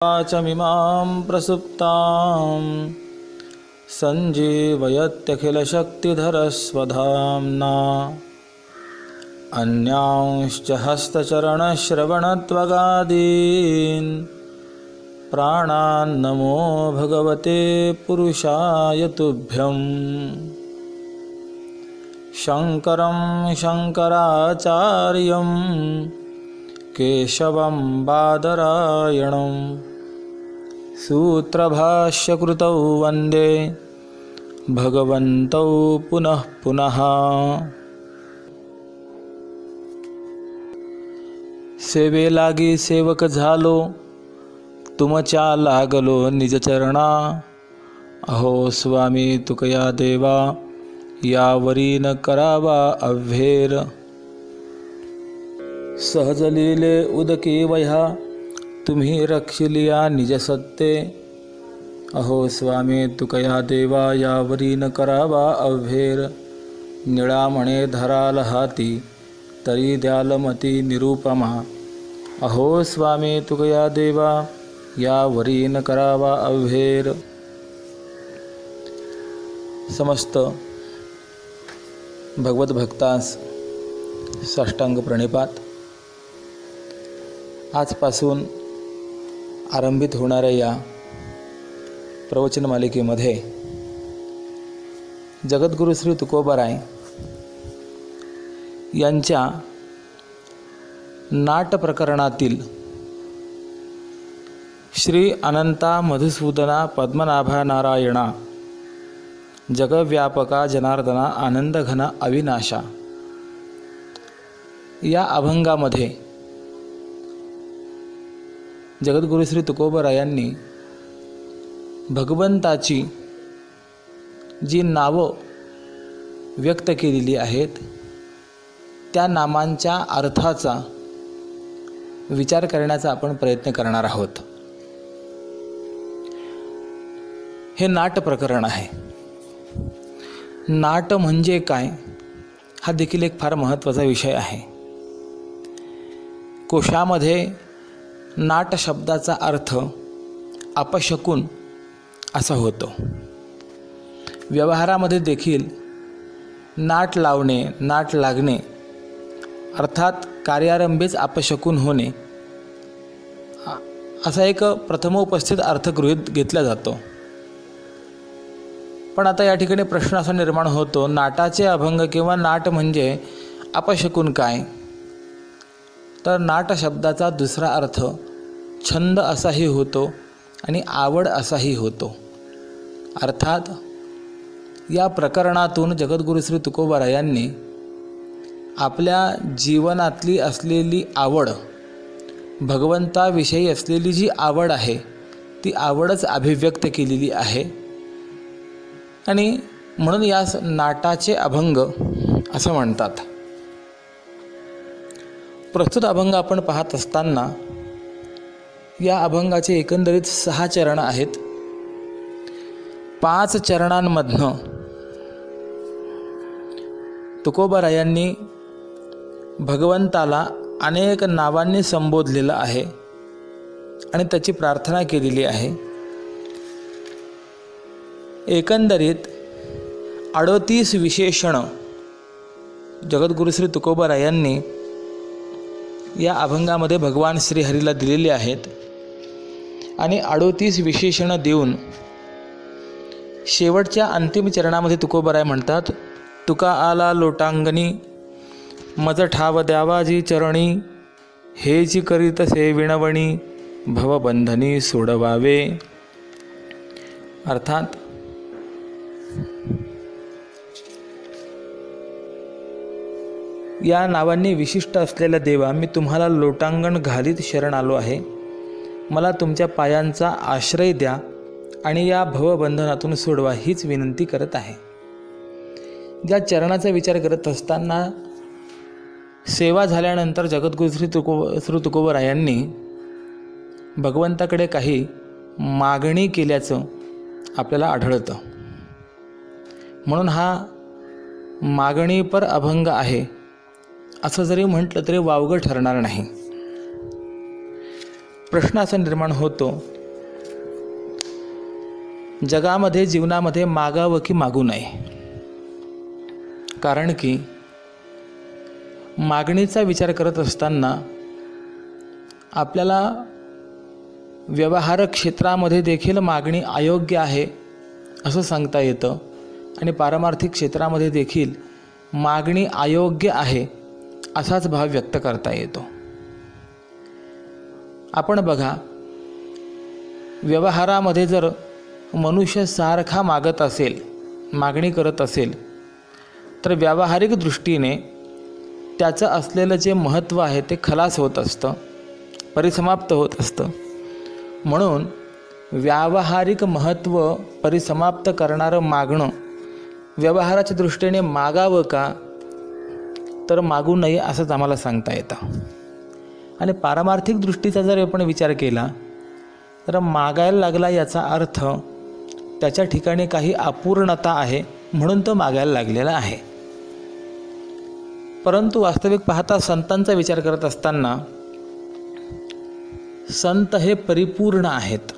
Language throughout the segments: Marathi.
वाचमिमां प्रसुप्तां सञ्जीवयत्यखिलशक्तिधरस्वधाम्ना अन्यांश्च हस्तचरणश्रवणत्वगादीन् प्राणान्नमो भगवते पुरुषाय तुभ्यं। शङ्करं शङ्कराचार्यं केशवं बादरायणं सूत्रभाष्यकृतौ वन्दे भगवन्तौ पुनः पुनः। सेवे लागी सेवक झालो, तुमच्या लागलो निजचरणा। अहो स्वामी तुकया देवा, यावरी न करावा अव्हेर। सहज लीले उदकी वह्या, तुम्ही रक्षिलिया निज सत्ते। अहो स्वामी तुकया देवा, यावरी न करावा अव्हेर। निळा म्हणे धराल हाती, तरी द्याल मती निरूपमा। अहो स्वामी तुकया देवा, यावरी न करावा अव्हेर। समस्त भगवत भक्तांस साष्टांग प्रणिपात। आजपासून आरंभित होणाऱ्या या प्रवचन मालिकेमध्ये जगद्गुरु श्री तुकोबाराय यांच्या नाट प्रकरणातील श्री अनंता मधुसूदना पद्मनाभा नारायणा जगव्यापका जनार्दना आनंदघना अविनाशा या अभंगामध्ये जगद्गुरु श्री तुकोबारायांनी भगवंताची जी नावं व्यक्त केलेली आहेत त्या नामांच्या अर्थाचा विचार करण्याचा आपण प्रयत्न करणार आहोत। हे नाट प्रकरण आहे। नाट म्हणजे काय हा देखील एक फार महत्त्वाचा विषय आहे। कोशामध्ये नाट शब्दाचा अर्थ अपशकुन असा होतो। व्यवहारामध्ये देखील नाट लावणे, नाट लागणे अर्थात कार्यारंभीच अपशकुन होणे असा एक प्रथमोपस्थित अर्थ गृहीत घेतला जातो। पण आता या ठिकाणी प्रश्न असा निर्माण होतो, नाटाचे अभंग किंवा नाट म्हणजे अपशकुन काय? तर नाट शब्दाचा दुसरा अर्थ छंद असाही होतो आणि आवड असाही होतो। अर्थात या प्रकरणातून जगद्गुरु श्री तुकोबारायांनी आपल्या जीवनातली असलेली आवड, भगवंताविषयी असलेली जी आवड आहे ती आवडच अभिव्यक्त केलेली आहे आणि म्हणून यास नाटाचे अभंग असं म्हणतात। प्रस्तुत अभंग आपण पाहत असताना या अभंगाचे एकंदरीत 6 चरण आहेत। 5 चरणांमधनं तुकोबारायांनी भगवंताला अनेक नावांनी संबोधलेलं आहे आणि त्याची प्रार्थना केलेली आहे। एकंदरीत 38 विशेषण जगद्गुरु श्री तुकोबारायांनी या अभंगामध्ये भगवान श्रीहरीला दिलेली आहेत आणि 38 विशेषण देऊन शेवटच्या अंतिम चरणामध्ये तुकोबाराय म्हणतात, तुका आला लोटांगणी मज ठाव द्यावाजी चरणी, हेची करीत से विणवणी भवबंधनी सोडवावे। अर्थात या नावांनी विशिष्ट असलेल्या देवा, मी तुम्हाला लोटांगण घालीत शरण आलो आहे। मला तुमच्या पायांचा आश्रय द्या आणि या भवबंधनातून सोडवा हीच विनंती करत आहे। ज्या चरणाचा विचार करत असताना सेवा झाल्यानंतर जगद्गुरु श्री तुकोबारायांनी भगवंताकडे काही मागणी केल्याचं आपल्याला आढळतं। म्हणून हा मागणीपर अभंग आहे असं जरी म्हटलं तरी वावगं ठरणार नाही। प्रश्न असा निर्माण होतो, जगामध्ये जीवनामध्ये मागावं की मागू नये? कारण की मागणीचा विचार करत असताना आपल्याला व्यवहार क्षेत्रामध्ये देखील मागणी अयोग्य आहे असं सांगता येतं आणि पारमार्थिक क्षेत्रामध्ये देखील मागणी अयोग्य आहे असाच भाव व्यक्त करता येतो. आपण बघा, व्यवहारामध्ये जर मनुष्य सारखा मागत असेल, मागणी करत असेल, तर व्यावहारिक दृष्टीने त्याचं असलेलं जे महत्त्व आहे ते खलास होत असतं, परिसमाप्त होत असतं. म्हणून व्यावहारिक महत्त्व परिसमाप्त करणारं मागणं व्यवहाराच्या दृष्टीने मागावं का, तर मागू नये असंच आम्हाला सांगता येतं. आणि पारमार्थिक दृष्टीचा जर आपण विचार केला तर मागायला लागला याचा अर्थ त्याच्या ठिकाणी काही अपूर्णता आहे म्हणून तो मागायला लागलेला आहे. परंतु वास्तविक पाहता संतांचा विचार करत असताना संत हे परिपूर्ण आहेत.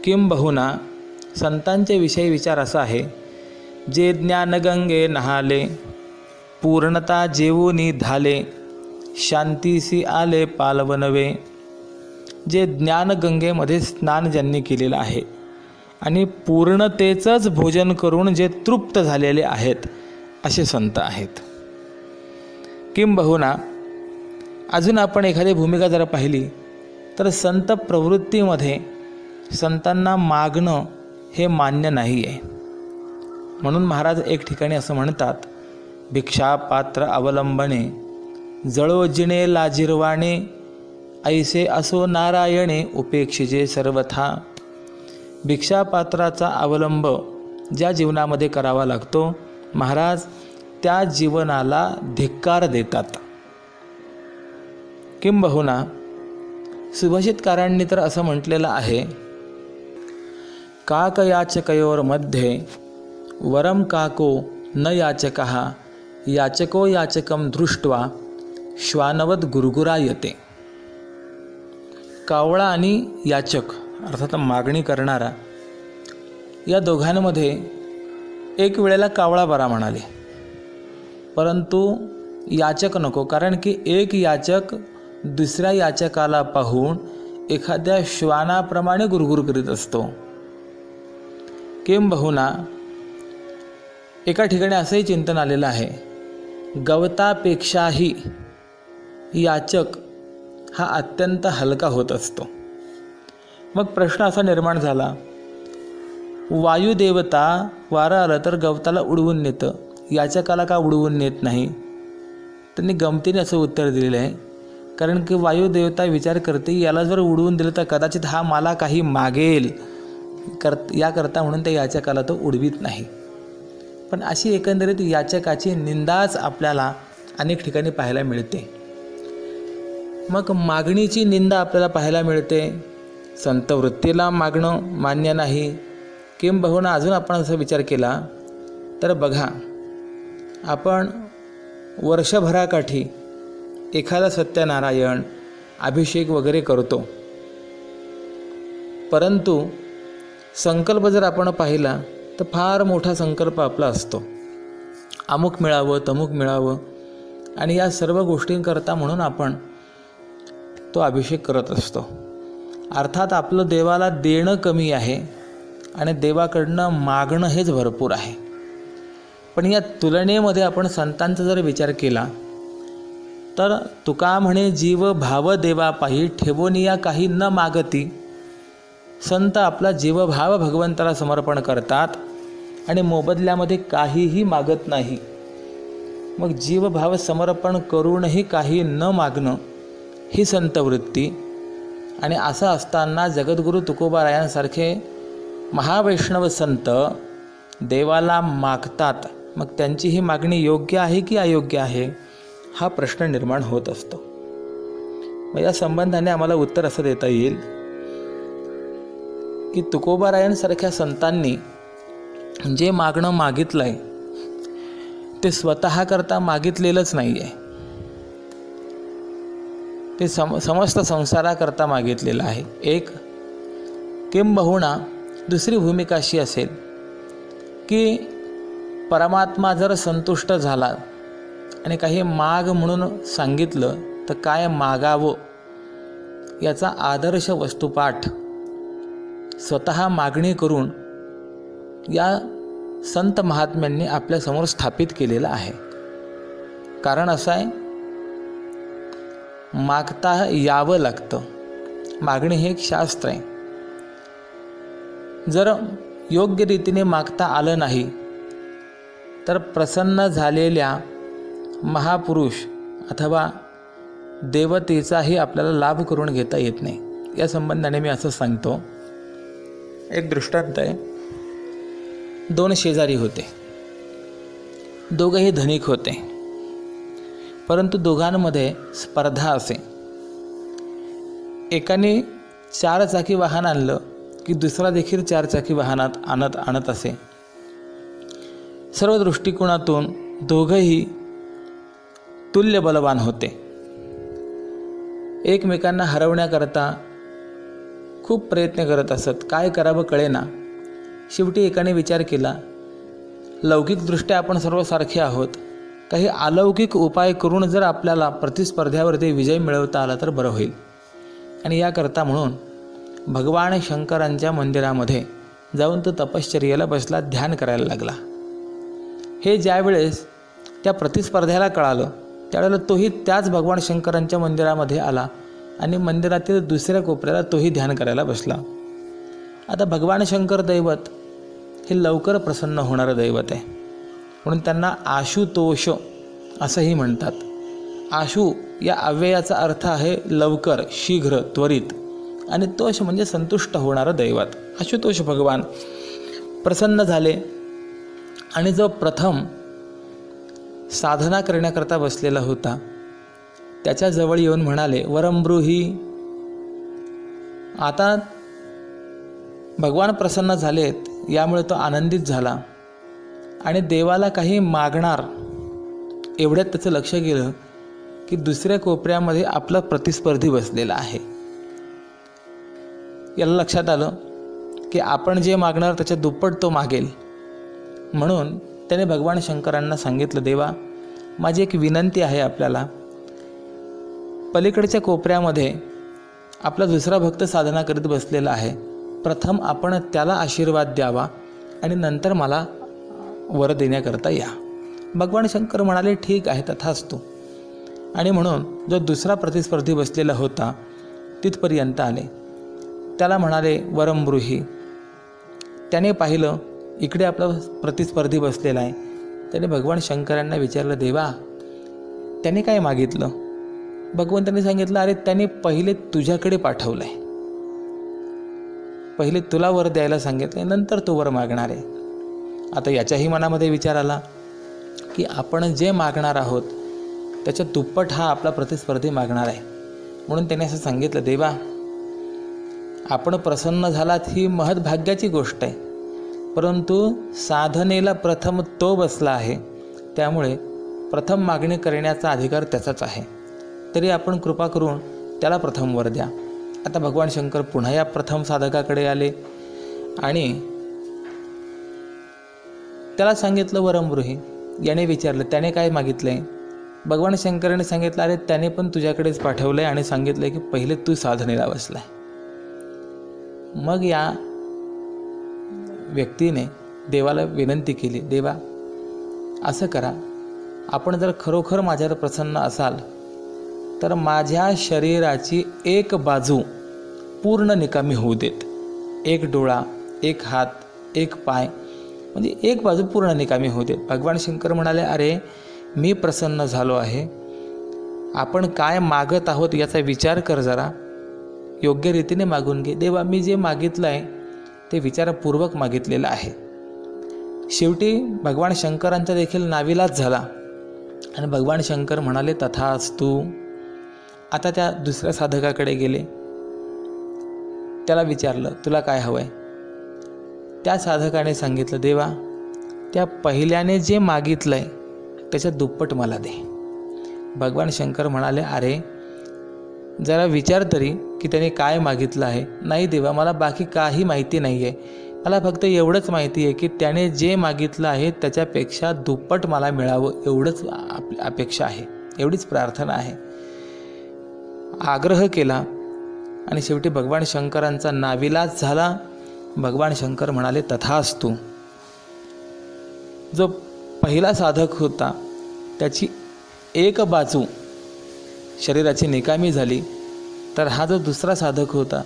किंबहुना संतांच्या विषयी विचार असा आहे, जे ज्ञानगंगे नहाले, पूर्णता जेवोनी धाले, शांतीसी आले पालवनवे. जे ज्ञानगंगेमध्ये स्नान ज्यांनी केलेलं आहे आणि पूर्णतेचंच भोजन करून जे तृप्त झालेले आहेत असे संत आहेत. किंबहुना अजून आपण एखादी भूमिका जर पाहिली तर संत प्रवृत्तीमध्ये संतांना मागणं हे मान्य नाही आहे. म्हणून महाराज एक ठिकाणी असं म्हणतात, भिक्षा पात्र अवलंबणे, जळो जिणे लाजिरवाणे, ऐसे असो नारायणे उपेक्षिजे सर्वथा. भिक्षापात्राचा अवलंब ज्या जीवनामध्ये करावा लागतो, महाराज त्या जीवनाला धिक्कार देतात. किंबहुना सुभाषितकारांनी तर असं म्हटलेलं आहे, काकयाचकयोर्मध्ये वरम काको न याचकः, याचको याचकम दृष्ट्वा श्वानवद गुरगुरायते. कावळा आणि याचक अर्थात मागणी करणारा, या दोघांमध्ये एक वेळेला कावळा बरा म्हणाले, परंतु याचक नको, कारण की एक याचक दुसऱ्या याचकाला पाहून एखाद्या श्वानाप्रमाणे गुरगुर करीत असतो. किंबहुना एका ठिकाणी असंही चिंतन आलेलं आहे, गवतापेक्षाही याचक हा अत्यंत हलका होत असतो. मग प्रश्न असा निर्माण झाला, वायुदेवता वारं आलं तर गवताला उडवून नेतं, याचकाला का उडवून नेत नाही? त्यांनी गमतीने असं उत्तर दिलेलं आहे, कारण की वायुदेवता विचार करते, याला जर उडवून दिलं तर कदाचित हा मला काही मागेल याकरता म्हणून त्या याचकाला तो उडवीत नाही. पण अशी एकंदरीत याचकाची निंदाच आपल्याला अनेक ठिकाणी पाहायला मिळते. मग मागणीची निंदा आपल्याला पाहायला मिळते. संत वृत्तीला मागणं मान्य नाही. किंबहुना अजून आपण असा विचार केला तर बघा, आपण वर्षभराकाठी एखादा सत्यनारायण अभिषेक वगैरे करतो, परंतु संकल्प जर आपण पाहिला तर फार मोठा संकल्प आपला असतो, अमुक मिळावं तमुक मिळावं, आणि या सर्व गोष्टींकरता म्हणून आपण तो अभिषेक करत असतो. अर्थात आपलं देवाला देणं कमी आहे आणि देवाकडनं मागणं हेच भरपूर आहे. पण या तुलनेमध्ये आपण संतांचा जर विचार केला तर तुका म्हणे जीव भाव देवा पायी ठेवोनिया काही न मागती. संत आपला जीवभाव भगवंताला समर्पण करतात आणि मोबदल्यामध्ये काहीही मागत नाही. मग जीवभाव समर्पण करूनही काही न मागणं ही संतवृत्ती. आणि असं असताना जगद्गुरू तुकोबारायांसारखे महावैष्णव संत देवाला मागतात, मग त्यांची ही मागणी योग्य आहे की अयोग्य आहे हा प्रश्न निर्माण होत असतो. मग या संबंधाने आम्हाला उत्तर असं देता येईल की तुकोबारायांसारख्या संतांनी जे मागणं मागितलं आहे ते स्वतः करता मागितलेलंच नाही आहे, ते समस्त संसाराकरता मागितलेलं आहे. एक किंबहुना दुसरी भूमिका अशी असेल की परमात्मा जर संतुष्ट झाला आणि काही माग म्हणून सांगितलं तर काय मागावं याचा आदर्श वस्तुपाठ स्वतः मागणी करून या संत महात्म्यांनी आपल्यासमोर स्थापित केलेलं आहे. कारण असं आहे, मागता यावं लागतं. मागणी हे एक शास्त्र आहे. जर योग्य रीतीने मागता आलं नाही तर प्रसन्न झालेल्या महापुरुष अथवा देवतेचाही आपल्याला लाभ करून घेता येत नाही. या संबंधाने मी असं सांगतो, एक दृष्टांत आहे. 2 शेजारी होते. दोघंही धनिक होते, परंतु दोघांमध्ये स्पर्धा असे. एकाने 4 चाकी वाहन आणलं की दुसरा देखील 4 चाकी वाहनात आणत असे. सर्व दृष्टिकोनातून दोघंही तुल्य बलवान होते. एकमेकांना हरवण्याकरता खूप प्रयत्न करत असत. काय करावं कळेना. शेवटी एकाने विचार केला, लौकिकदृष्ट्या आपण सर्व सारखे आहोत, काही अलौकिक उपाय करून जर आपल्याला प्रतिस्पर्ध्यावरती विजय मिळवता आला तर बरं होईल. आणि याकरता म्हणून भगवान शंकरांच्या मंदिरामध्ये जाऊन तो तपश्चर्येला बसला, ध्यान करायला लागला. हे ज्यावेळेस त्या प्रतिस्पर्ध्याला कळालं त्यावेळेला तोही त्याच भगवान शंकरांच्या मंदिरामध्ये आला आणि मंदिरातील दुसऱ्या कोपऱ्याला तोही ध्यान करायला बसला. आता भगवान शंकर दैवत हे लवकर प्रसन्न होणारं दैवत आहे, म्हणून त्यांना आशुतोष असंही म्हणतात. आशु या अव्ययाचा अर्थ आहे लवकर, शीघ्र, त्वरित, आणि तोष म्हणजे संतुष्ट होणारं दैवत. आशुतोष भगवान प्रसन्न झाले आणि जो प्रथम साधना करण्याकरता बसलेला होता त्याच्याजवळ येऊन म्हणाले, वरंब्रूही. आता भगवान प्रसन्न झालेत यामुळे तो आनंदित झाला आणि देवाला काही मागणार एवढ्यात त्याचं लक्ष गेलं की दुसऱ्या कोपऱ्यामध्ये आपला प्रतिस्पर्धी बसलेला आहे. याला लक्षात आलं की आपण जे मागणार त्याच्या दुप्पट तो मागेल. म्हणून त्याने भगवान शंकरांना सांगितलं, देवा, माझी एक विनंती आहे आपल्याला. पलीकडच्या कोपऱ्यामध्ये आपला दुसरा भक्त साधना करीत बसलेला आहे. प्रथम आपण त्याला आशीर्वाद द्यावा आणि नंतर मला वर देण्याकरता या. भगवान शंकर म्हणाले, ठीक आहे, तथास्तु. आणि म्हणून जो दुसरा प्रतिस्पर्धी बसलेला होता तिथपर्यंत आले. त्याला म्हणाले, वरंब्रूही. त्याने पाहिलं इकडे आपला प्रतिस्पर्धी बसलेला आहे. त्याने भगवान शंकरांना विचारलं, देवा, त्याने काय मागितलं? भगवंतांनी सांगितलं, अरे त्याने पहिले तुझ्याकडे पाठवलं आहे, पहिले तुला वर द्यायला सांगितलं, नंतर तो वर मागणार आहे. आता याच्याही मनामध्ये विचार आला की आपण जे मागणार आहोत त्याच्या दुप्पट हा आपला प्रतिस्पर्धी मागणार आहे. म्हणून त्याने असं सांगितलं, देवा, आपण प्रसन्न झालात ही महत्भाग्याची गोष्ट आहे, परंतु साधनेला प्रथम तो बसला आहे, त्यामुळे प्रथम मागणी करण्याचा अधिकार त्याचाच आहे. तरी आपण कृपा करून त्याला प्रथम वर द्या. आता भगवान शंकर पुन्हा या प्रथम साधकाकडे आले आणि त्याला सांगितलं, वरंब्रूही. याने विचारलं, त्याने काय मागितलं आहे? भगवान शंकराने सांगितलं, अरे त्याने पण तुझ्याकडेच पाठवलं आहे आणि सांगितलं की पहिले तू साधनेला बसला आहे. मग या व्यक्तीने देवाला विनंती केली, देवा, असं करा, आपण जर खरोखर माझ्यावर प्रसन्न असाल तर माझ्या शरीराची एक बाजू पूर्ण निकामी होऊ देत. एक डोळा, एक हात, एक पाय, म्हणजे एक बाजू पूर्ण निकामी होऊ देत. भगवान शंकर म्हणाले, अरे मी प्रसन्न झालो आहे, आपण काय मागत आहोत याचा विचार कर जरा, योग्य रीतीने मागून घे. देवा, मी जे मागितलं आहे ते विचारपूर्वक मागितलेलं आहे. शेवटी भगवान शंकरांचा देखील नाविलाज झाला आणि भगवान शंकर म्हणाले, तथास्तु. आता त्या दुसऱ्या साधकाकडे गेले, त्याला विचारलं, तुला काय हवं आहे? त्या साधकाने सांगितलं, देवा, त्या पहिल्याने जे मागितलं आहे त्याच्या दुप्पट मला दे. भगवान शंकर म्हणाले, अरे जरा विचार तरी की त्याने काय मागितलं आहे. नाही देवा, मला बाकी काही माहिती नाही आहे. मला फक्त एवढंच माहिती आहे की त्याने जे मागितलं आहे त्याच्यापेक्षा दुप्पट मला मिळावं, एवढंच अपेक्षा आहे, एवढीच प्रार्थना आहे. आग्रह केला आणि शेवटी भगवान शंकरांचा नाविलाज झाला. भगवान शंकर म्हणाले, तथास्तु. जो पहिला साधक होता त्याची एक बाजू शरीराची निकामी झाली, तर हा जो दुसरा साधक होता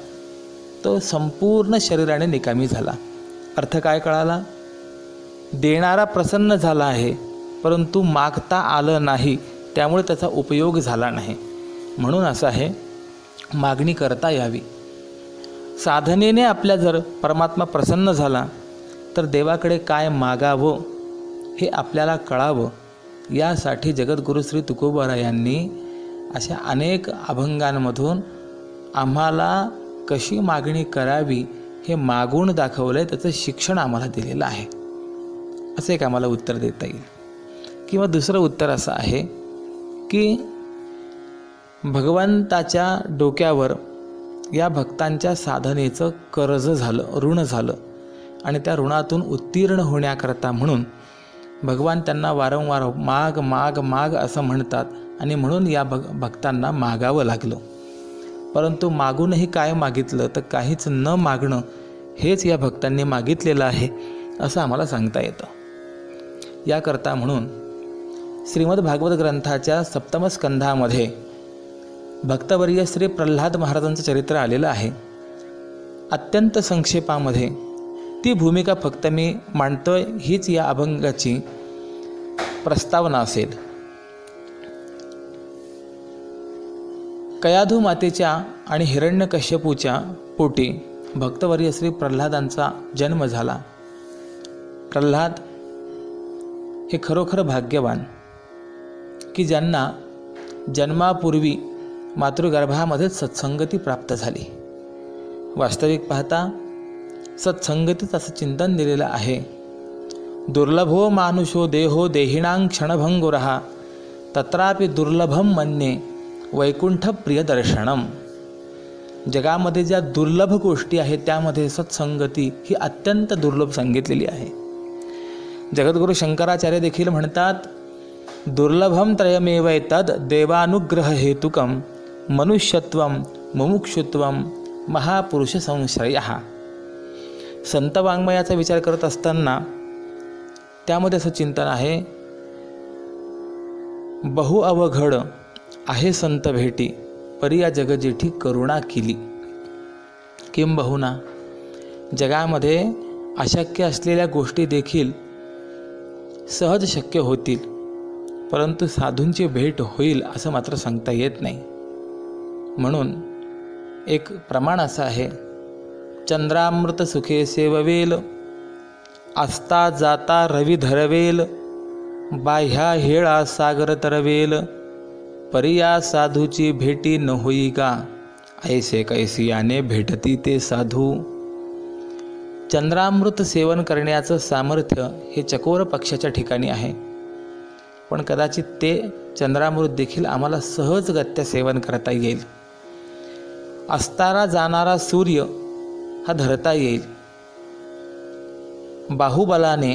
तो संपूर्ण शरीराने निकामी झाला. अर्थ काय कळाला? देणारा प्रसन्न झाला आहे, परंतु मागता आलं नाही, त्यामुळे त्याचा उपयोग झाला नाही. म्हणून असं आहे, मागणी करता यावी. साधनेने आपल्या जर परमात्मा प्रसन्न झाला तर देवाकडे काय मागावं हे आपल्याला कळावं. यासाठी जगद्गुरू श्री तुकोबारायांनी अशा अनेक अभंगांमधून आम्हाला कशी मागणी करावी हे मागून दाखवलं आहे, त्याचं शिक्षण आम्हाला दिलेलं आहे. असं एक आम्हाला उत्तर देता येईल. किंवा दुसरं उत्तर असं आहे की भगवंताच्या डोक्यावर या भक्तांच्या साधनेचं कर्ज झालं, ऋण झालं, आणि त्या ऋणातून उत्तीर्ण होण्याकरता म्हणून भगवान त्यांना वारंवार माग माग माग असं म्हणतात, आणि म्हणून या भक्तांना मागावं लागलं. परंतु मागूनही काय मागितलं तर काहीच न मागणं हेच या भक्तांनी मागितलेलं आहे असं आम्हाला सांगता येतं. याकरता म्हणून श्रीमद भागवत ग्रंथाच्या 7म स्कंधामध्ये भक्तवर्य श्री प्रल्हाद महाराजांचं चरित्र आलेलं आहे. अत्यंत संक्षेपामध्ये ती भूमिका फक्त मी मांडतोय, हीच या अभंगाची प्रस्तावना असेल. कयाधू मातेच्या आणि हिरण्यकश्यपूच्या पोटी भक्तवर्य श्री प्रल्हादांचा जन्म झाला. प्रल्हाद हे खरोखर भाग्यवान की ज्यांना जन्मापूर्वी मातृगर्भामध्येच सत्संगती प्राप्त झाली. वास्तविक पाहता सत्संगतीच असं चिंतन दिलेलं आहे. दुर्लभो मानुषो देहो देहिणां क्षणभंगुरः तत्रापि दुर्लभम मन्ये वैकुंठ प्रियदर्शनम. जगामध्ये ज्या दुर्लभ गोष्टी आहेत त्यामध्ये सत्संगती ही अत्यंत दुर्लभ सांगितलेली आहे. जगद्गुरू शंकराचार्य देखील म्हणतात, दुर्लभम त्रयमेवैतद देवानुग्रह हेतुकम मनुष्यत्वम मुमुक्षुत्वम महापुरुष संश्रयः. संत वाङ्मयाचा विचार करत असताना त्यामध्ये असं चिंतन आहे, बहु अवघड आहे संत भेटी परी या जगजेठी करुणा केली. किंबहुना जगामध्ये अशक्य असलेल्या गोष्टी देखील सहज शक्य होतील, परंतु साधूंची भेट होईल असं मात्र सांगता येत नाही. म्हणून एक प्रमाण असं आहे, चंद्रामृत सुखे सेववेल आस्ता जाता रवी धरवेल बाह्या हेळा सागर तरवेल परिया साधूची भेटी न होई का ऐसे कैसी याने भेटती ते साधू. चंद्रामृत सेवन करण्याचं सामर्थ्य हे चकोर पक्षाच्या ठिकाणी आहे, पण कदाचित ते चंद्रामृत देखील आम्हाला सहजगत्या सेवन करता येईल. असताना जाणारा सूर्य हा धरता येईल. बाहुबलाने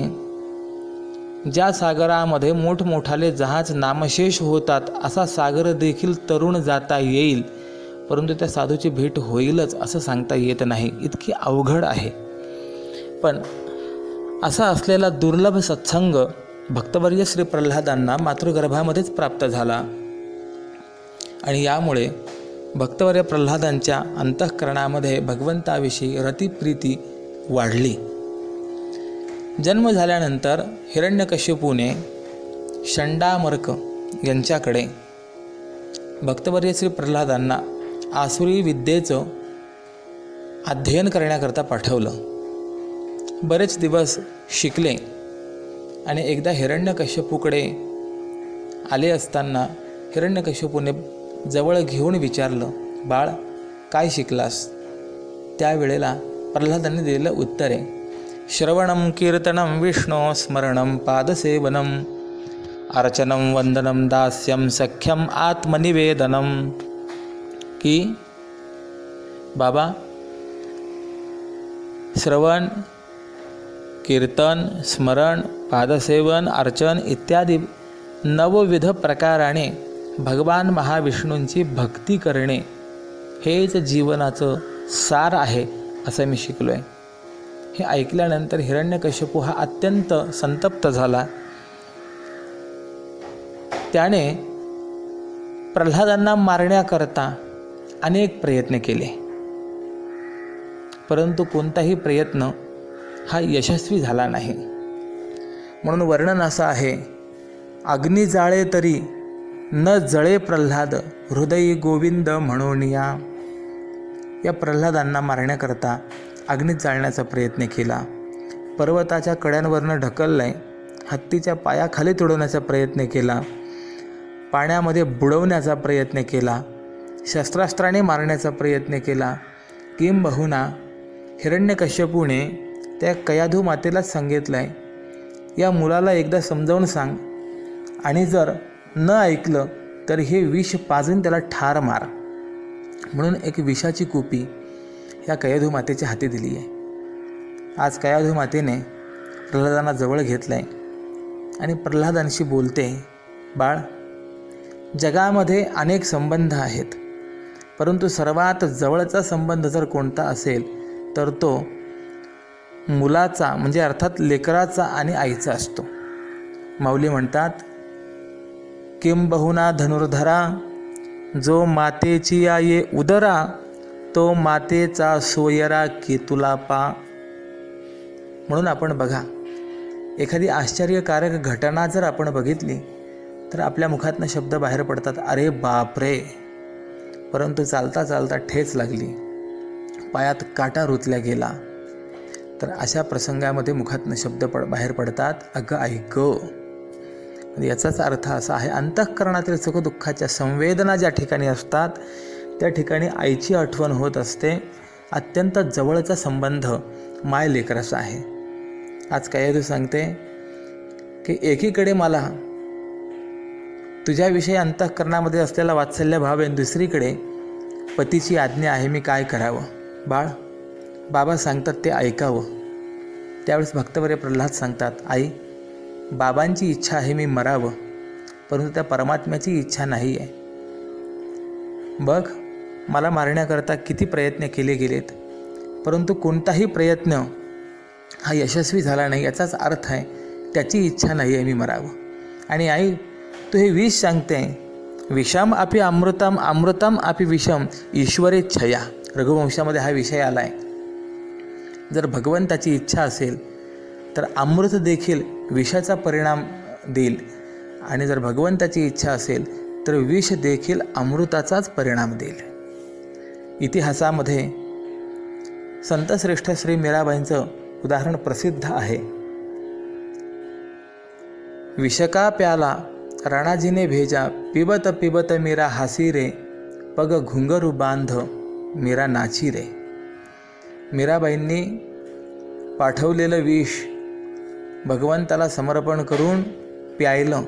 ज्या सागरामध्ये मोठमोठाले जहाज नामशेष होतात असा सागर देखील तरुण जाता येईल, परंतु त्या साधूची भेट होईलच असं सांगता येत नाही, इतकी अवघड आहे. पण असा असलेला दुर्लभ सत्संग भक्तवर्य श्री प्रल्हादांना मातृगर्भामध्येच प्राप्त झाला, आणि यामुळे भक्तवर्य प्रल्हादांच्या अंतःकरणामध्ये भगवंताविषयी रतिप्रीती वाढली. जन्म झाल्यानंतर हिरण्यकश्यपूने षंडामर्क यांच्याकडे भक्तवर्य श्री प्रल्हादांना आसुरी विद्येचं अध्ययन करण्याकरता पाठवलं. बरेच दिवस शिकले आणि एकदा हिरण्यकश्यपूकडे आले असताना हिरण्यकश्यपूने जवळ घेऊन विचारलं, बाळ काय शिकलास? त्यावेळेला प्रल्हादांनी दिलेलं उत्तर आहे, श्रवणं कीर्तनं विष्णो स्मरणं पादसेवनं अर्चनं वंदनं दास्यं सख्यम आत्मनिवेदनं. की बाबा श्रवण, कीर्तन, स्मरण, पादसेवन, अर्चन इत्यादी नवविध प्रकाराने भगवान महाविष्णूंची भक्ती करणे हेच जीवनाचं सार आहे असं मी शिकलो आहे. हे ऐकल्यानंतर हिरण्यकश्यपू हा अत्यंत संतप्त झाला. त्याने प्रल्हादांना मारण्याकरता अनेक प्रयत्न केले, परंतु कोणताही प्रयत्न हा यशस्वी झाला नाही. म्हणून वर्णन असं आहे, अग्नी जाळे तरी न जळे प्रल्हाद, हृदयी गोविंद म्हणूनिया. या प्रल्हादांना मारण्याकरता अग्नीत जाळण्याचा प्रयत्न केला, पर्वताच्या कड्यांवरनं ढकललंय, हत्तीच्या पायाखाली तुडवण्याचा प्रयत्न केला, पाण्यामध्ये बुडवण्याचा प्रयत्न केला, शस्त्रास्त्राने मारण्याचा प्रयत्न केला. किंबहुना हिरण्यकश्यपूने त्या कयाधू मातेलाच सांगितलं आहे, या मुलाला एकदा समजावून सांग आणि जर न ऐकलं तर हे विष पाजून त्याला ठार मार. म्हणून एक विषाची कुपी ह्या कयाधू मातेच्या हाती दिली आहे. आज कयाधू मातेने प्रल्हादांना जवळ घेतलं आहे आणि प्रल्हादांशी बोलते, बाळ, जगामध्ये अनेक संबंध आहेत, परंतु सर्वात जवळचा संबंध जर कोणता असेल तर तो मुलाचा म्हणजे अर्थात लेकराचा आणि आईचा असतो. माऊली म्हणतात, किंबहुना धनुर्धरा, जो मातेची आये उदरा, तो मातेचा सोयरा केतुला पा. म्हणून आपण बघा, एखादी आश्चर्यकारक घटना जर आपण बघितली तर आपल्या मुखातनं शब्द बाहेर पडतात, अरे बापरे, परंतु चालता चालता ठेच लागली, पायात काटा रुतल्या गेला, तर अशा प्रसंगामध्ये मुखातनं शब्द बाहेर पडतात, अगं ऐक. याचाच अर्थ असा आहे, अंतःकरणातील सुखदुःखाच्या संवेदना ज्या ठिकाणी असतात त्या ठिकाणी आईची आठवण होत असते. अत्यंत जवळचा संबंध माय लेकराचा आहे. आज कयाधू सांगते की एकीकडे मला तुझ्याविषयी अंतःकरणामध्ये असलेला वात्सल्य भाव आहे, दुसरीकडे पतीची आज्ञा आहे, मी काय करावं. बाळ, बाबा सांगतात ते ऐकावं. त्यावेळेस भक्तवर्य प्रल्हाद सांगतात, आई, बाबांची इच्छा आहे मी मरावं, परंतु त्या परमात्म्याची इच्छा नाही आहे. बघ, मला मारण्याकरता किती प्रयत्न केले गेलेत, परंतु कोणताही प्रयत्न हा यशस्वी झाला नाही. याचाच अर्थ आहे त्याची इच्छा नाही आहे मी मरावं. आणि आई, तू हे विष सांगते, विषम अपि अमृतम, अमृतम अपि विषम, ईश्वरेच्छया. रघुवंशामध्ये हा विषय आला आहे. जर भगवंताची इच्छा असेल तर अमृत देखील विषाचा परिणाम देईल, आणि जर भगवंताची इच्छा असेल तर विष देखील अमृताचाच परिणाम देईल. इतिहासामध्ये संतश्रेष्ठ श्री मीराबाईंचं उदाहरण प्रसिद्ध आहे. विष का प्याला राणाजीने भेजा, पिबत पिबत मीरा हासी रे, पग घुंगरू बांध मीरा नाची रे. मीराबाईंनी पाठवलेलं विष भगवंताला समर्पण करून प्यायलं.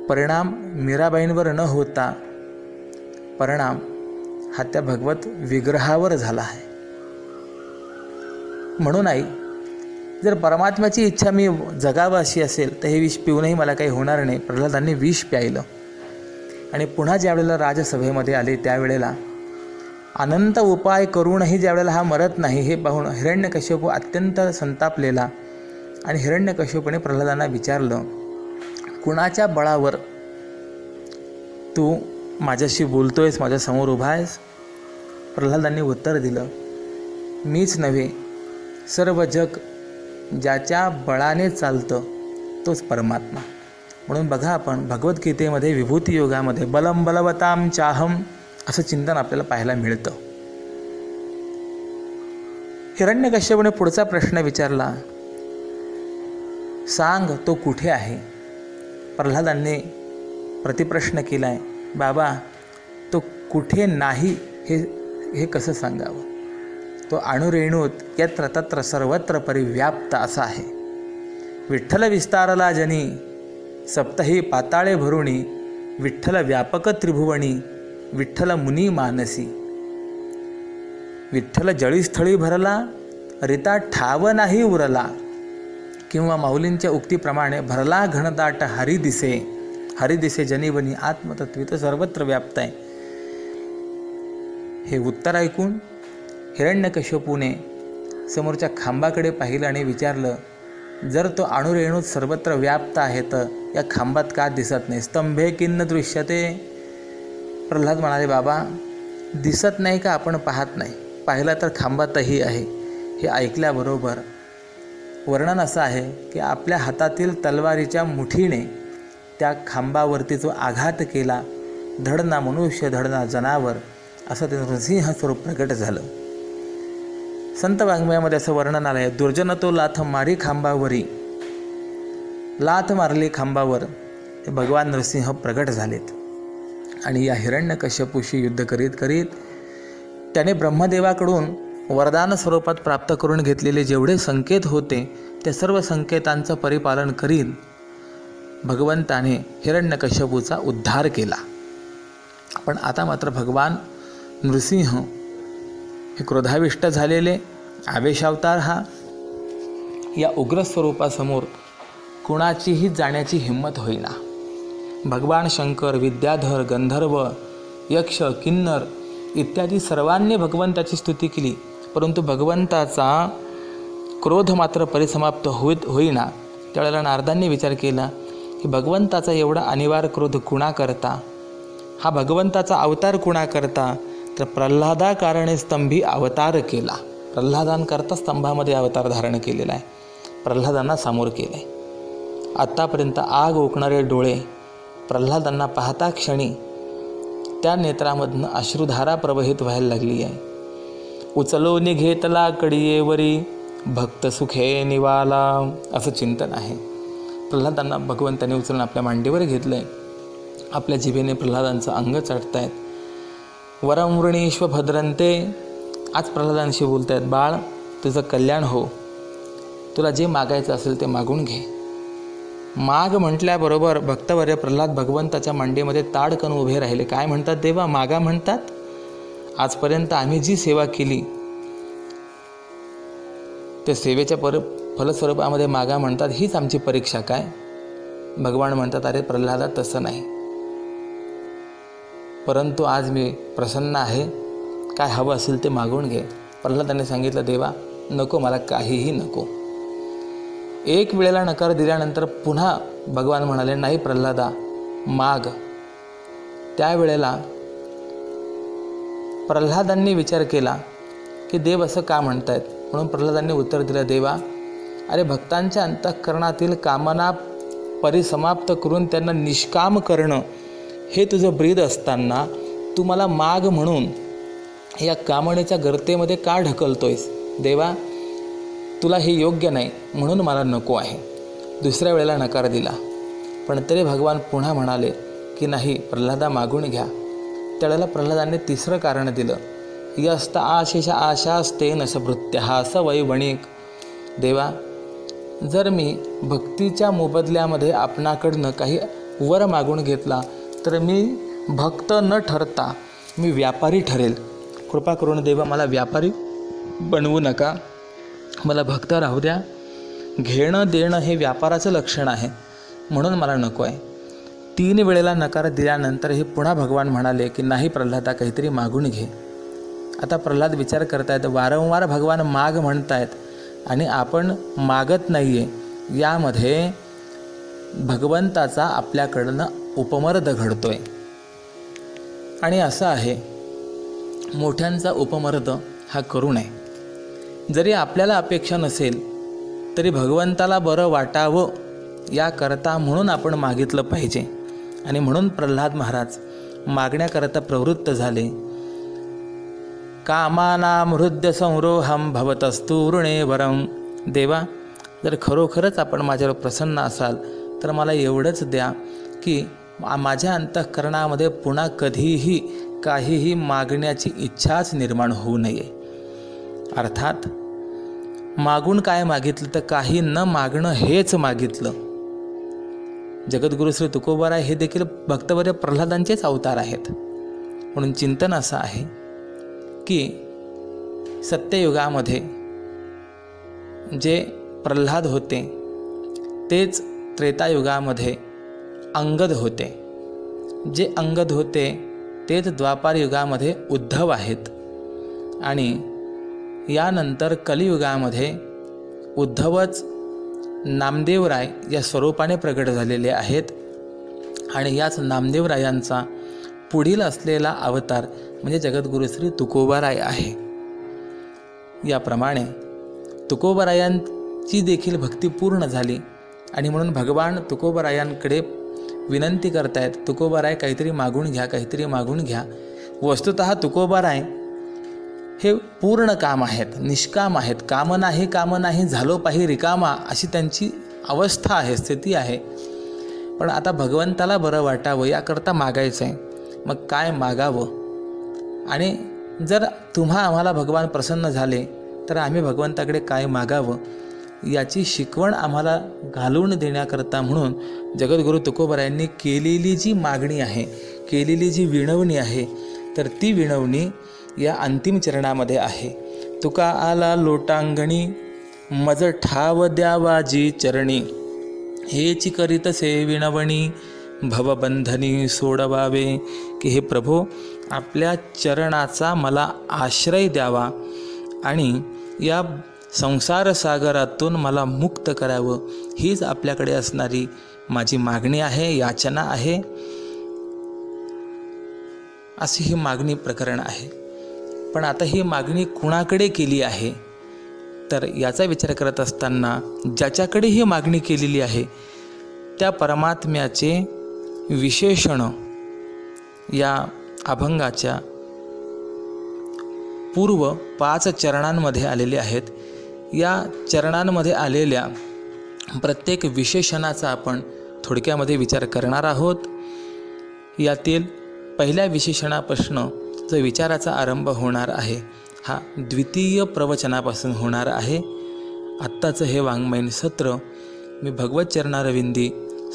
परिणाम मीराबाईंवर न होता परिणाम हा त्या भगवत विग्रहावर झाला आहे. म्हणून आई, जर परमात्म्याची इच्छा मी जगावं अशी असेल तर हे विष पिऊनही मला काही होणार नाही. प्रल्हादांनी विष प्यायलं आणि पुन्हा ज्यावेळेला राजसभेमध्ये आले त्यावेळेला अनंत उपाय करूनही ज्यावेळेला हा मरत नाही हे पाहून हिरण्यकश्यपू अत्यंत संतापलेला. आणि हिरण्यकश्यपूने प्रल्हादांना विचारलं, कुणाच्या बळावर तू माझ्याशी बोलतोयस, माझ्यासमोर उभा आहेस? प्रल्हादांनी उत्तर दिलं, मीच नव्हे, सर्व जग ज्याच्या बळाने चालतं तोच परमात्मा. म्हणून बघा, आपण भगवद्गीतेमध्ये विभूती योगामध्ये बलम बलवताम चाहम असं चिंतन आपल्याला पाहायला मिळतं. हिरण्यकश्यपूने पुढचा प्रश्न विचारला, सांग तो कुठे आहे? प्रल्हादांनी प्रतिप्रश्न केला आहे, बाबा तो कुठे नाही हे कसं सांगावं? तो अणुरेणूत यत्र तत्र सर्वत्र परिव्याप्त असा आहे. विठ्ठल विस्तारला जनी, सप्तही पाताळे भरुणी, विठ्ठल व्यापक त्रिभुवनी, विठ्ठल मुनी मानसी. विठ्ठल जळीस्थळी भरला, रिता ठाव नाही उरला. किंवा माऊलींच्या उक्तीप्रमाणे भरला घनदाट हरी दिसे. हरी दिसे जनिवनी आत्मतत्वित सर्वत्र व्याप्त आहे. हे उत्तर ऐकून हिरण्यकश्यपूने समोरच्या खांबाकडे पाहिलं आणि विचारलं, जर तो अणुरेणूत सर्वत्र व्याप्त आहे तर या खांबात का दिसत नाही? स्तंभे किन्न दृश्यते. प्रल्हाद म्हणाले, बाबा दिसत नाही का आपण पाहत नाही? पाहिलं तर खांबातही आहे. हे ऐकल्याबरोबर वर्णन असं आहे की आपल्या हातातील तलवारीच्या मुठीने त्या खांबावरती जो आघात केला, धड ना मनुष्य धड ना जनावर, असं ते नृसिंह स्वरूप प्रकट झालं. संत वाङ्मयामध्ये असं वर्णन आलं आहे, दुर्जन तो लाथ मारी खांबावरी. लाथ मारली खांबावर, हे भगवान नृसिंह प्रकट झालेत. आणि या हिरण्यकश्यपूशी युद्ध करीत करीत त्याने ब्रह्मदेवाकडून वरदान स्वरूपात प्राप्त करून घेतलेले जेवढे संकेत होते त्या सर्व संकेतांचं परिपालन करीत भगवंताने हिरण्यकश्यपूचा उद्धार केला. पण आता मात्र भगवान नृसिंह हे क्रोधाविष्ट झालेले आवेशावतार हा या उग्र स्वरूपासमोर कुणाचीही जाण्याची हिंमत होईना. भगवान शंकर, विद्याधर, गंधर्व, यक्ष, किन्नर इत्यादी सर्वांनी भगवंताची स्तुती केली, परंतु भगवंताचा क्रोध मात्र परिसमाप्त होईना. त्यावेळेला नारदांनी विचार केला की भगवंताचा एवढा अनिवार्य क्रोध कुणा करता? हा भगवंताचा अवतार कुणा करता? तर प्रल्हादा कारणे स्तंभी अवतार केला. प्रल्हादांकरता स्तंभामध्ये अवतार धारण केलेला आहे. प्रल्हादांना समोर केलं आहे. आत्तापर्यंत आग ओकणारे डोळे प्रल्हादांना पाहता क्षणी त्या नेत्रामधनं अश्रुधारा प्रवहित व्हायला लागली आहे. उचलो निघेतला कडीयेवरी भक्त सुखे निवाला, असं चिंतन आहे. प्रल्हादांना भगवंताने उचलून आपल्या मांडीवर घेतलं आहे. आपल्या जिभेने प्रल्हादांचं अंग चढत आहेत. वरम वृणीश्व भद्रंते, आज प्रल्हादांशी बोलत आहेत, बाळ तुझं कल्याण हो, तुला जे मागायचं असेल ते मागून घे. माग म्हटल्याबरोबर भक्तवर्य प्रल्हाद भगवंताच्या मांडीमध्ये ताडकन उभे राहिले. काय म्हणतात? देवा मागा म्हणतात. आजपर्यंत आम्ही जी सेवा केली त्या सेवेच्या फलस्वरूपामध्ये मागा म्हणतात. हीच आमची परीक्षा काय? भगवान म्हणतात, अरे प्रल्हादा तसं नाही, परंतु आज मी प्रसन्न आहे, काय हवं असेल ते मागून घे. प्रल्हादाने सांगितलं, देवा नको, मला काहीही नको. एक वेळेला नकार दिल्यानंतर पुन्हा भगवान म्हणाले, नाही प्रल्हादा माग. त्यावेळेला प्रल्हादांनी विचार केला की देव असं का म्हणतायत, म्हणून प्रल्हादांनी उत्तर दिलं, देवा अरे भक्तांच्या अंतःकरणातील कामना परिसमाप्त करून त्यांना निष्काम करणं हे तुझं ब्रीद असताना तू मला माग म्हणून या कामनेच्या गर्तेमध्ये का ढकलतोयस? देवा तुला हे योग्य नाही, म्हणून मला नको आहे. दुसऱ्या वेळेला नकार दिला, पण तरी भगवान पुन्हा म्हणाले की नाही प्रल्हादा मागून घ्या. त्यावेळेला प्रल्हादाने तिसरं कारण दिलं, यस्त आशेष आशास्ते नसभृत्या स वैवणिक. देवा जर मी भक्तीच्या मोबदल्यामध्ये आपणाकडनं काही वर मागून घेतला तर मी भक्त न ठरता मी व्यापारी ठरेल. कृपा करून देवा मला व्यापारी बनवू नका, मला भक्त राहू द्या. घेणं देणं हे व्यापाराचं लक्षण आहे, म्हणून मला नको आहे. 3 वेळेला नकार दिल्यानंतर हे पुन्हा भगवान म्हणाले की नाही प्रल्हादा काहीतरी मागून घे. आता प्रल्हाद विचार करतायत, वारंवार भगवान माग म्हणतायत आणि आपण मागत नाही आहे. यामध्ये भगवंताचा आपल्याकडनं उपमर्द घडतोय. आणि असं आहे, मोठ्यांचा उपमर्द हा करू नये. जरी आपल्याला अपेक्षा नसेल तरी भगवंताला बरं वाटावं याकरता म्हणून आपण मागितलं पाहिजे. आणि म्हणून प्रल्हाद महाराज मागण्याकरता प्रवृत्त झाले. कामानां हृदय संरोहम भवतस्तु ऋणे वरम. देवा जर खरोखरच आपण माझ्यावर प्रसन्न असाल तर मला एवढंच द्या की माझ्या अंतःकरणामध्ये पुन्हा कधीही काहीही मागण्याची इच्छाच निर्माण होऊ नये. अर्थात मागून काय मागितलं तर काही न मागणं हेच मागितलं. जगद्गुरु श्री तुकोबाराय हे देखील भक्तवर्य प्रल्हादांचेच अवतार आहेत. म्हणून चिंतन असं आहे की सत्ययुगामध्ये जे प्रल्हाद होते तेच त्रेतायुगामध्ये अंगद होते, जे अंगद होते तेच द्वापार युगामध्ये उद्धव आहेत आणि यानंतर कलियुगामध्ये उद्धवच नामदेवराय या स्वरूपाने प्रगट झालेले आहेत आणि याच नामदेवरायांचा पुढील असलेला अवतार म्हणजे जगद्गुरु श्री तुकोबाराय आहे। याप्रमाणे तुकोबारायांची देखील भक्ती पूर्ण झाली आणि म्हणून भगवान तुकोबारायांकडे विनंती करतायत, तुकोबाराय काहीतरी मागून घ्या, काहीतरी मागून घ्या। वस्तुतः तुकोबाराय हे पूर्ण काम आहेत, निष्काम आहेत, काम नाही झालो पाही रिकामा अशी त्यांची अवस्था आहे, स्थिती आहे। पण आता भगवंताला बरं वाटावं याकरता मागायचं आहे, मग काय मागावं आणि जर आम्हाला भगवान प्रसन्न झाले तर आम्ही भगवंताकडे काय मागावं याची शिकवण आम्हाला घालून देण्याकरता म्हणून जगद्गुरु तुकोबारायांनी केलेली जी मागणी आहे, केलेली जी विनवणी आहे, तर ती विनवणी या अंतिम चरणामध्ये आहे। तुका आला लोटांगणी मज ठाव द्यावाजी चरणी, हेची करीतसे विनवणी भवबंधनी सोडवावे। की हे प्रभो, आपल्या चरणाचा मला आश्रय द्यावा आणि या संसार सागरातून मला मुक्त करावं, हीच आपल्याकडे असणारी माझी मागणी आहे, याचना आहे। अशी ही मागणी प्रकरण आहे। पण आता ही मागणी कुणाकडे केली आहे तर याचा विचार करत असताना ज्याच्याकडे ही मागणी केलेली आहे त्या परमात्म्याचे विशेषण या अभंगाच्या पूर्व 5 चरणांमध्ये आलेले आहेत। या चरणांमध्ये आलेल्या प्रत्येक विशेषणाचा आपण थोडक्यामध्ये विचार करणार आहोत। यातील पहिल्या विशेषणापासून जो विचाराचा आरंभ होणार आहे हा द्वितीय प्रवचनापासून होणार आहे। आत्ताचं हे वाङ्मयीन सत्र मी भगवत चरणारविंदी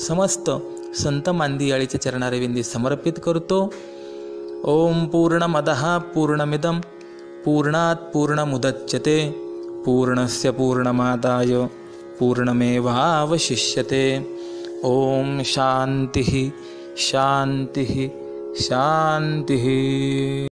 समस्त संत मांदियाळीच्या चरणारविंदी समर्पित करतो। ओम पूर्णमदः पूर्णमिदं पूर्णात् पूर्णमुदच्यते पूर्णस्य पूर्णमादाय पूर्णमेवावशिष्यते। ओम शांतिः शांतिः शांतिः।